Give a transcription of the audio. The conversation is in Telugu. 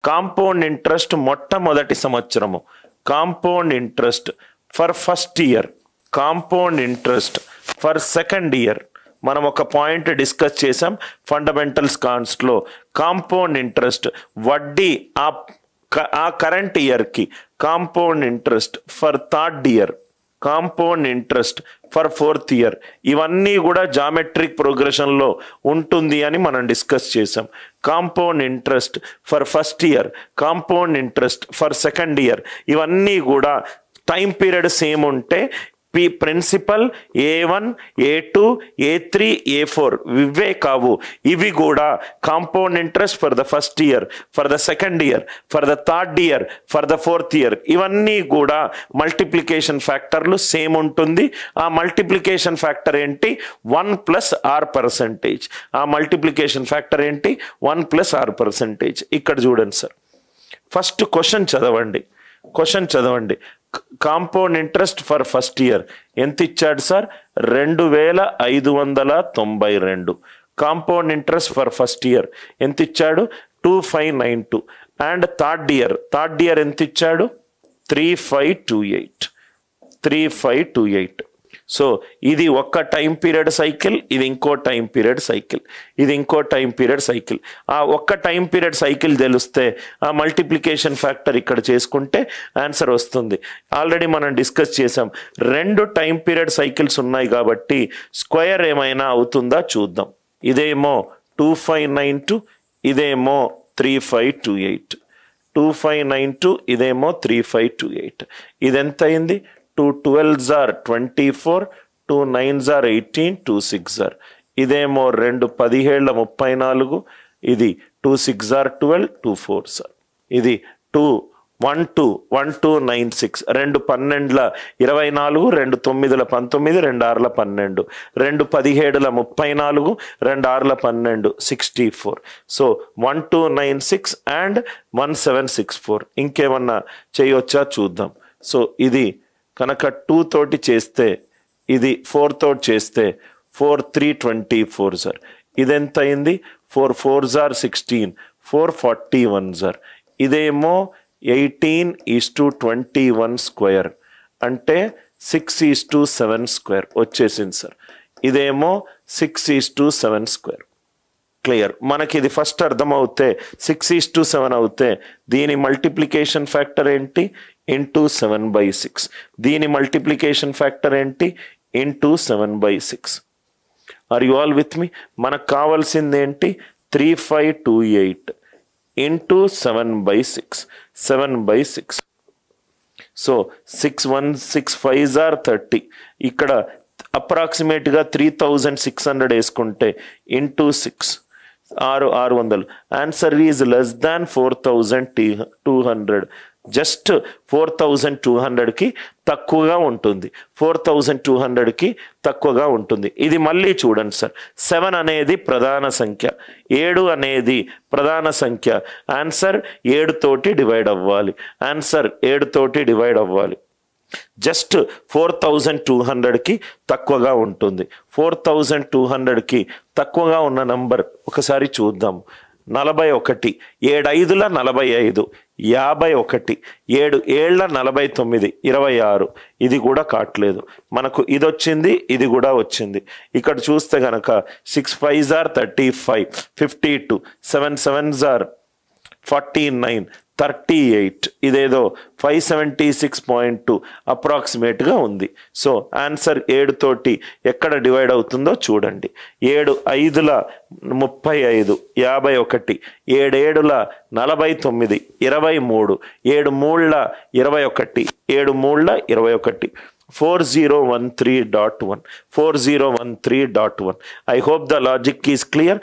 కాంపౌండ్ ఇంట్రెస్ట్ మొట్టమొదటి సంవత్సరము, compound interest for first year, compound interest for second year. మనం ఒక పాయింట్ డిస్కస్ చేసాం ఫండమెంటల్స్ కాన్స్ట్లో. కాంపౌండ్ ఇంట్రెస్ట్ వడ్డీ ఆ కరెంట్ ఇయర్కి, compound interest for third year, compound interest for fourth year. ఇవన్నీ కూడా జామెట్రిక్ ప్రోగ్రెషన్లో ఉంటుంది అని మనం డిస్కస్ చేసాం. Compound interest for first year, compound interest for second year, ఇవన్నీ కూడా టైం పీరియడ్ సేమ్ ఉంటే principal A1, A2, A3, A4 ఇవే కావు. ఇవి కూడా compound interest for the first year, for the second year, for the third year, for the fourth year, ఇవన్నీ కూడా మల్టిప్లికేషన్ ఫ్యాక్టర్లు సేమ్ ఉంటుంది. ఆ మల్టిప్లికేషన్ ఫ్యాక్టర్ ఏంటి? 1+R%. ఆ మల్టిప్లికేషన్ ఫ్యాక్టర్ ఏంటి? 1+R%. ఇక్కడ చూడండి సార్, ఫస్ట్ క్వశ్చన్ చదవండి. Compound interest for first year ఎంత ఇచ్చాడు sir? 2592. Compound interest for first year ఎంత ఇచ్చాడు? 2592. అండ్ థర్డ్ ఇయర్ ఎంత ఇచ్చాడు? 3528. సో ఇది ఒక్క టైం పీరియడ్ సైకిల్, ఇది ఇంకో టైం పీరియడ్ సైకిల్, ఇది ఇంకో టైం పీరియడ్ సైకిల్. ఆ ఒక్క టైం పీరియడ్ సైకిల్ తెలిస్తే ఆ మల్టిప్లికేషన్ ఫ్యాక్టర్ ఇక్కడ చేసుకుంటే ఆన్సర్ వస్తుంది. ఆల్రెడీ మనం డిస్కస్ చేసాం, 2 టైం పీరియడ్ సైకిల్స్ ఉన్నాయి కాబట్టి స్క్వేర్ ఏమైనా అవుతుందా చూద్దాం. ఇదేమో 2592, ఇదేమో 3528. 2592, ఇదేమో 3528. ఇది ఎంత అయింది? 2 12s are 24, 2 9s are 18, 2 6s are. ఇదేమో 2 17 34, ఇది 2 6s are 12, 2 4s are. ఇది 2 1 2 1 2 9 6, 2 12 24, 2 9 19, 2 6 12, 2 17 34, 2 6 12, 64. So 1296 and 1764. ఇంకేమన్నా చేయొచ్చా చూద్దాం. సో ఇది కనుక 2 తోటి చేస్తే, ఇది 4 తోటి చేస్తే 4 3 24 సార్. ఇదెంత అయింది? 4 4s are 16, 4 41 సార్. ఇదేమో 18:21 స్క్వేర్ అంటే 6:7 స్క్వేర్ వచ్చేసింది సార్. ఇదేమో 6:7 స్క్వేర్. క్లియర్? మనకి ఇది ఫస్ట్ అర్థమవుతే 6:7 అవుతే దీని మల్టిప్లికేషన్ ఫ్యాక్టర్ ఏంటి? ఇంటూ 7/6. దీని మల్టిప్లికేషన్ ఫ్యాక్టర్ ఏంటి? Into 7/6. Are you all with me? మనకు కావాల్సింది ఏంటి? 3528 ఇంటూ 7/6. 7/6. So 6 1 6 5s are 30. ఇక్కడ అప్రాక్సిమేట్గా 3600 వేసుకుంటే into 6 600. Answer is less than 4200. Just 4200కి తక్కువగా ఉంటుంది. 4200కి తక్కువగా ఉంటుంది. ఇది మళ్ళీ చూడండి సార్, 7 అనేది ప్రధాన సంఖ్య, 7 అనేది ప్రధాన సంఖ్య. ఆన్సర్ 7 తోటి డివైడ్ అవ్వాలి. ఆన్సర్ 7 తోటి డివైడ్ అవ్వాలి. జస్ట్ 4200కి తక్కువగా ఉంటుంది. 4200కి తక్కువగా ఉన్న నంబర్ ఒకసారి చూద్దాం. 41, 7 5ల 45, 51, 7 7ల 49, 26. ఇది కూడా కావట్లేదు మనకు. ఇది వచ్చింది, ఇది కూడా వచ్చింది. ఇక్కడ చూస్తే కనుక 6 5s are 35, 52, 7 7s are 49, 38. ఇదేదో 576.2 అప్రాక్సిమేట్గా ఉంది. సో ఆన్సర్ 7 తోటి ఎక్కడ డివైడ్ అవుతుందో చూడండి. 7 5ల 35, 51, 7 7ల 49, 23, 7 3ల 21, 7 3ల 21. 4013.1. 4013.1. I hope the logic is clear.